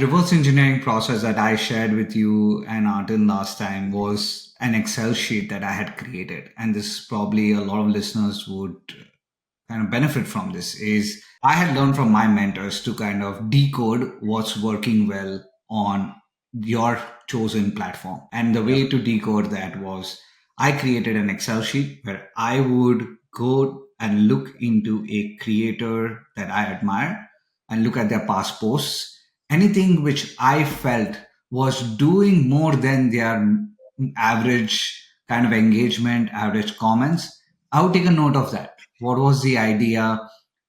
reverse engineering process that I shared with you and Artin last time was an Excel sheet that I had created. And this probably a lot of listeners would kind of benefit from this is I had learned from my mentors to kind of decode what's working well on your chosen platform. And the Yep. way to decode that was I created an Excel sheet where I would go and look into a creator that I admire and look at their past posts. Anything which I felt was doing more than their average kind of engagement, average comments, I would take a note of that. What was the idea?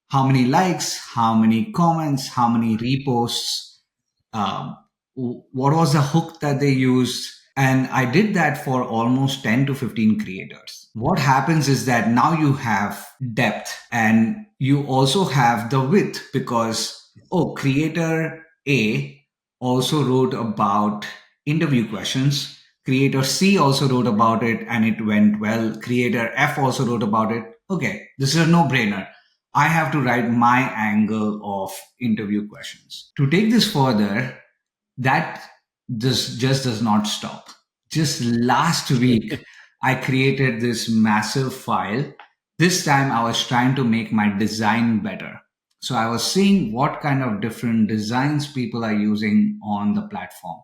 How many likes? How many comments? How many reposts? Um, what was the hook that they used? And I did that for almost 10 to 15 creators. What happens is that now you have depth and you also have the width because, oh, creator A also wrote about interview questions. Creator C also wrote about it and it went well. Creator F also wrote about it. Okay, this is a no brainer. I have to write my angle of interview questions. To take this further, that this just does not stop. Just last week, I created this massive file. This time, I was trying to make my design better. So I was seeing what kind of different designs people are using on the platform.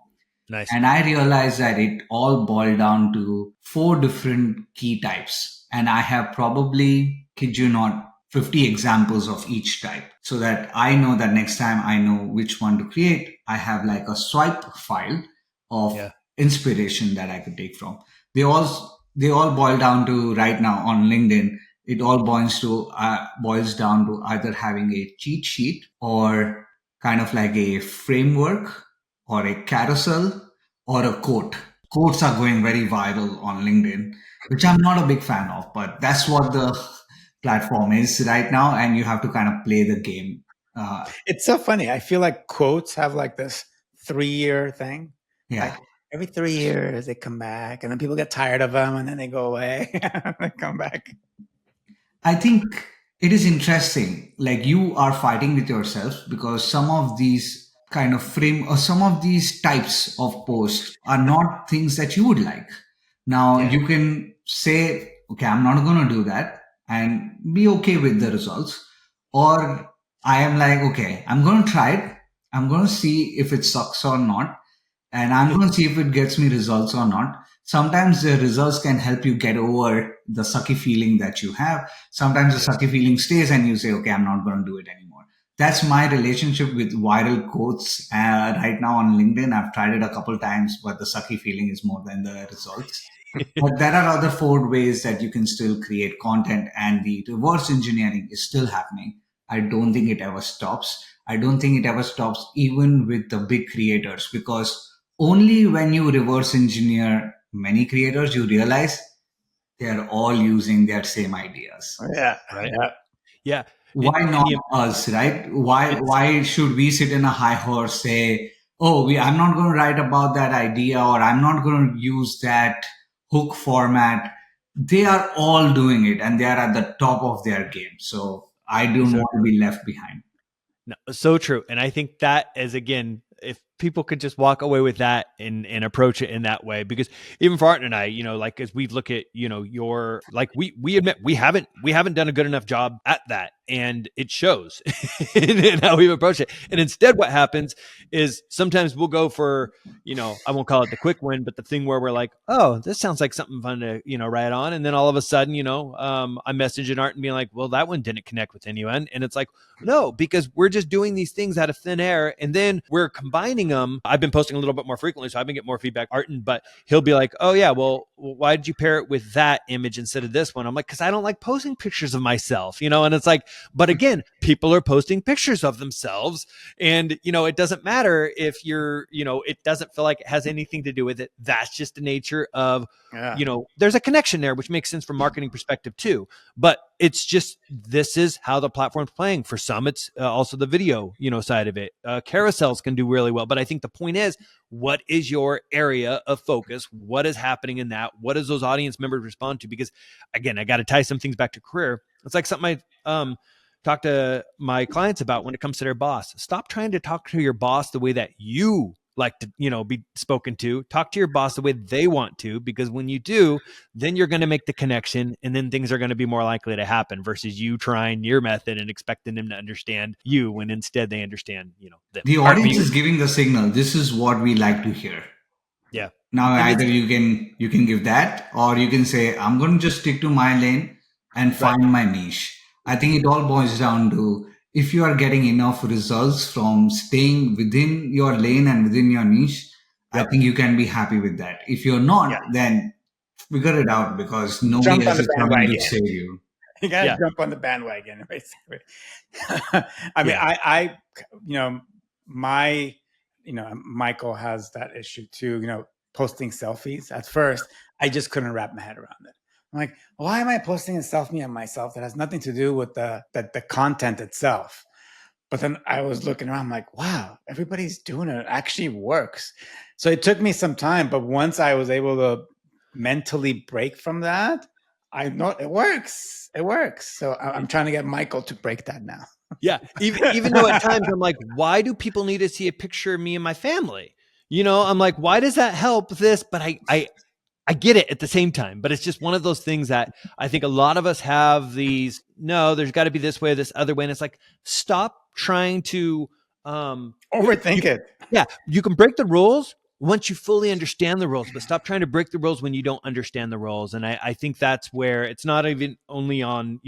Nice. And I realized that it all boiled down to four different key types. And I have probably, kid you not, 50 examples of each type so that I know that next time I know which one to create, I have like a swipe file of Yeah. inspiration that I could take from. They all boil down to right now on LinkedIn. It all boils down to either having a cheat sheet or kind of like a framework or a carousel or a quote. Quotes are going very viral on LinkedIn, which I'm not a big fan of, but that's what the platform is right now, and you have to kind of play the game. It's so funny. I feel like quotes have like this 3-year thing. Yeah, Like every 3 years they come back, and then people get tired of them, and then they go away. They come back. I think it is interesting. Like you are fighting with yourself because some of these kind of frame or some of these types of posts are not things that you would like. Now Yeah. you can say, okay, I'm not going to do that and be okay with the results. Or I am like, okay, I'm going to try it. I'm going to see if it sucks or not. And I'm going to see if it gets me results or not. Sometimes the results can help you get over the sucky feeling that you have. Sometimes the Yes. sucky feeling stays and you say, okay, I'm not going to do it anymore. That's my relationship with viral quotes right now on LinkedIn. I've tried it a couple times, but the sucky feeling is more than the results. But there are other four ways that you can still create content, and the reverse engineering is still happening. I don't think it ever stops. I don't think it ever stops, even with the big creators, because only when you reverse engineer many creators, you realize they're all using their same ideas. Yeah. Right. Yeah. Yeah. Why And not us, right? Why it's why should we sit in a high horse, say, oh, I'm not going to write about that idea, or I'm not going to use that hook format. They are all doing it and they are at the top of their game. So I don't so want to be left behind. No, so true. And I think that is, again, if people could just walk away with that and approach it in that way, because even for Art and I, like as we look at, your, like we admit we haven't done a good enough job at that. And it shows in how we approach it. And instead what happens is sometimes we'll go for, I won't call it the quick win, but the thing where we're like, oh, this sounds like something fun to, write on. And then all of a sudden, I message an Art and being like, well, that one didn't connect with anyone. And it's like, no, because we're just doing these things out of thin air and then we're combining them. I've been posting a little bit more frequently, so I've been getting more feedback. Artin, but he'll be like, oh, yeah, well, why did you pair it with that image instead of this one? I'm like, because I don't like posting pictures of myself, and it's like, but again, people are posting pictures of themselves. And, it doesn't matter if it doesn't feel like it has anything to do with it. That's just the nature of, Yeah. there's a connection there, which makes sense from marketing perspective too. But it's just, this is how the platform's playing. For some, it's also the video, side of it. Carousels can do really well. But I think the point is, what is your area of focus? What is happening in that? What does those audience members respond to? Because again, I got to tie some things back to career. It's like something I talk to my clients about when it comes to their boss. Stop trying to talk to your boss the way that you like to, be spoken to. Talk to your boss the way they want to, because when you do, then you're going to make the connection, and then things are going to be more likely to happen versus you trying your method and expecting them to understand you when instead they understand, them. The Or me. audience is giving the signal. This is what we like to hear. Yeah. Now And either it's you can give that, or you can say I'm going to just stick to my lane and right. find my niche. I think it all boils down to if you are getting enough results from staying within your lane and within your niche, I Yep. think you can be happy with that. If you're Yeah. not, then figure it out because nobody Jump on else the is coming to bandwagon. save you. You gotta Yeah. jump on the bandwagon, basically. I mean, Yeah. you know, my, Michael has that issue too. Posting selfies. At first, I just couldn't wrap my head around it. I'm like, why am I posting a selfie of myself that has nothing to do with the content itself? But then I was looking around, I'm like, wow, everybody's doing it. It actually works. So it took me some time, but once I was able to mentally break from that, I know it works. It works. So I'm trying to get Michael to break that now. Yeah. Even though at times I'm like, why do people need to see a picture of me and my family? I'm like, why does that help this? But I get it at the same time, but it's just one of those things that I think a lot of us have these, no, there's got to be this way, this other way. And it's like, stop trying to, Overthink it. yeah, you can break the rules once you fully understand the rules, but stop trying to break the rules when you don't understand the rules. And I think that's where it's not even only on,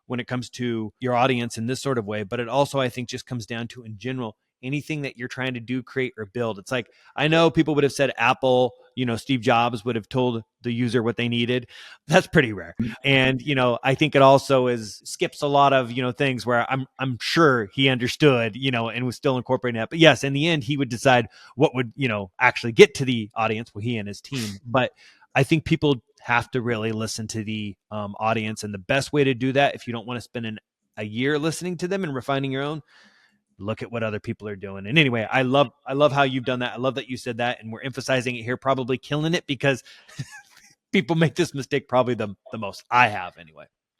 when it comes to your audience in this sort of way, but it also, I think, just comes down to in general, anything that you're trying to do, create, or build. It's like, I know people would have said Apple, Steve Jobs would have told the user what they needed. That's pretty rare. And, I think it also skips a lot of, things where I'm sure he understood, and was still incorporating that. But yes, in the end, he would decide what would, actually get to the audience, well, he and his team. But I think people have to really listen to the audience. And the best way to do that, if you don't want to spend a year listening to them and refining your own, look at what other people are doing. And anyway, I love how you've done that. I love that you said that, and we're emphasizing it here, probably killing it, because people make this mistake probably the most. I have anyway.